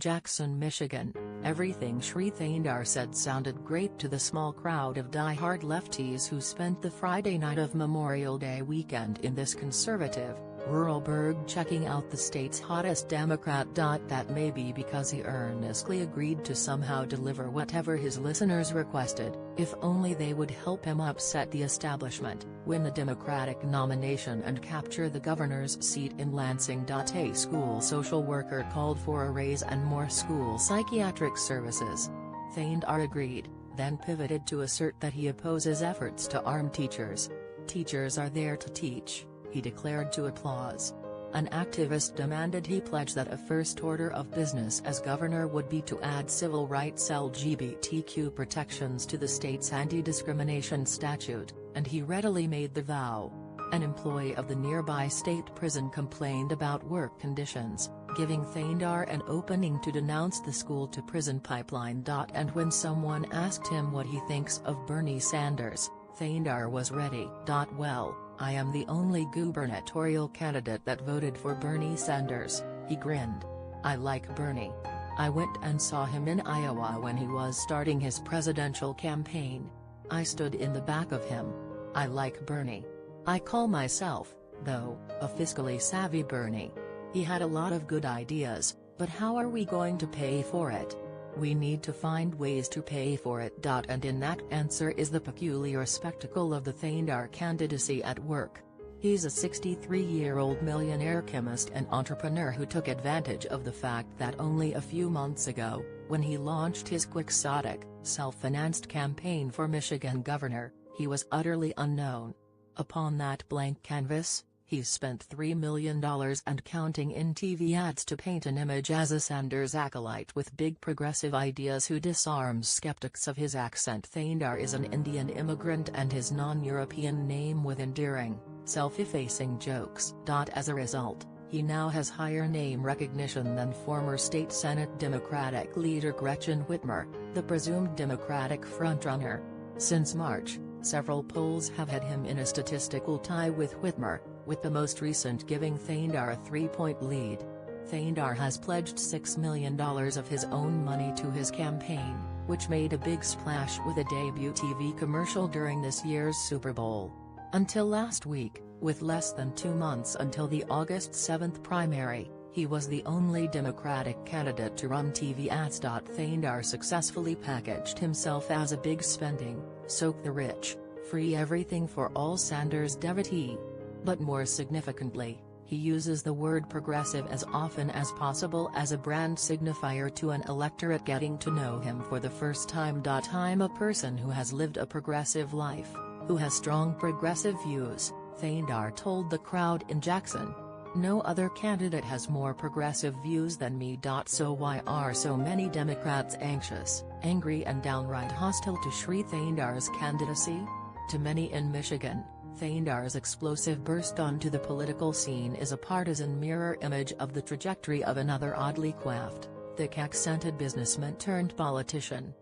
Jackson, Michigan. Everything Shri Thayndar said sounded great to the small crowd of die-hard lefties who spent the Friday night of Memorial Day weekend in this conservative, rural burg checking out the state's hottest Democrat. That may be because he earnestly agreed to somehow deliver whatever his listeners requested, if only they would help him upset the establishment, win the Democratic nomination and capture the governor's seat in Lansing. A school social worker called for a raise and more school psychiatric services. Thayndar agreed, then pivoted to assert that he opposes efforts to arm teachers. Teachers are there to teach, he declared to Applause. An activist demanded he pledge that a first order of business as governor would be to add civil rights LGBTQ protections to the state's anti-discrimination statute, and he readily made the vow. An employee of the nearby state prison complained about work conditions, giving Thayndar an opening to denounce the school-to-prison pipeline. And when someone asked him what he thinks of Bernie Sanders, Thayndar was ready. Well, I am the only gubernatorial candidate that voted for Bernie Sanders, he grinned. I like Bernie. I went and saw him in Iowa when he was starting his presidential campaign. I stood in the back of him. I like Bernie. I call myself, though, a fiscally savvy Bernie. He had a lot of good ideas, but how are we going to pay for it? We need to find ways to pay for it. And in that answer is the peculiar spectacle of the Thayndar candidacy at work. He's a 63-year-old millionaire chemist and entrepreneur who took advantage of the fact that only a few months ago, when he launched his quixotic, self-financed campaign for Michigan governor, he was utterly unknown. Upon that blank canvas, he's spent $3 million and counting in TV ads to paint an image as a Sanders acolyte with big progressive ideas who disarms skeptics of his accent. Thayndar is an Indian immigrant and his non-European name with endearing, self-effacing jokes. As a result, he now has higher name recognition than former state Senate Democratic leader Gretchen Whitmer, the presumed Democratic frontrunner. Since March, several polls have had him in a statistical tie with Whitmer, with the most recent giving Thayndar a 3-point lead. Thayndar has pledged $6 million of his own money to his campaign, which made a big splash with a debut TV commercial during this year's Super Bowl. Until last week, with less than 2 months until the August 7th primary, he was the only Democratic candidate to run TV ads. Thayndar successfully packaged himself as a big spending, soak the rich, free everything for all Sanders devotee. But more significantly, he uses the word progressive as often as possible as a brand signifier to an electorate getting to know him for the first time. I'm a person who has lived a progressive life, who has strong progressive views, Thayndar told the crowd in Jackson. No other candidate has more progressive views than me. So why are so many Democrats anxious, angry and downright hostile to Shri Thayndar's candidacy? To many in Michigan, Thayndar's explosive burst onto the political scene is a partisan mirror image of the trajectory of another oddly coiffed, thick-accented businessman turned politician.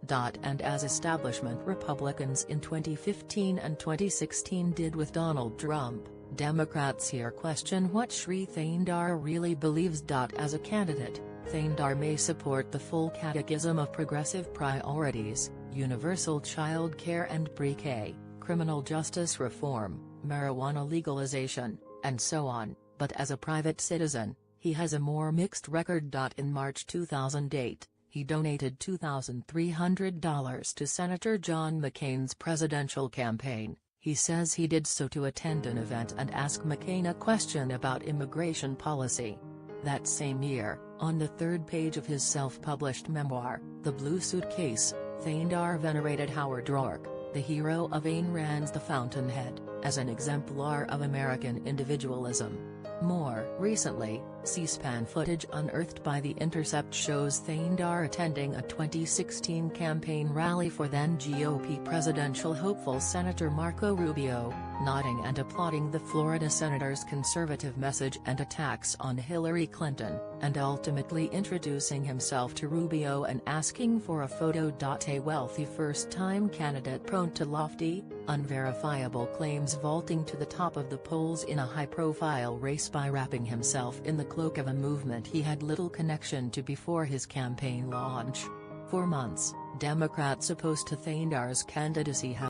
And as establishment Republicans in 2015 and 2016 did with Donald Trump, Democrats here question what Shri Thayndar really believes. As a candidate, Thayndar may support the full catechism of progressive priorities, universal child care and pre-K, criminal justice reform, marijuana legalization, and so on, but as a private citizen, he has a more mixed record. In March 2008, he donated $2,300 to Senator John McCain's presidential campaign. He says he did so to attend an event and ask McCain a question about immigration policy. That same year, on the third page of his self-published memoir, The Blue Suitcase, Thayndar venerated Howard Rourke, the hero of Ayn Rand's The Fountainhead, as an exemplar of American individualism. More recently, C-SPAN footage unearthed by The Intercept shows Thayndar attending a 2016 campaign rally for then GOP presidential hopeful Senator Marco Rubio, nodding and applauding the Florida senator's conservative message and attacks on Hillary Clinton, and ultimately introducing himself to Rubio and asking for a photo. A wealthy first-time candidate prone to lofty, unverifiable claims, vaulting to the top of the polls in a high-profile race by wrapping himself in the cloak of a movement he had little connection to before his campaign launch. For months, Democrats opposed to Thundail's candidacy have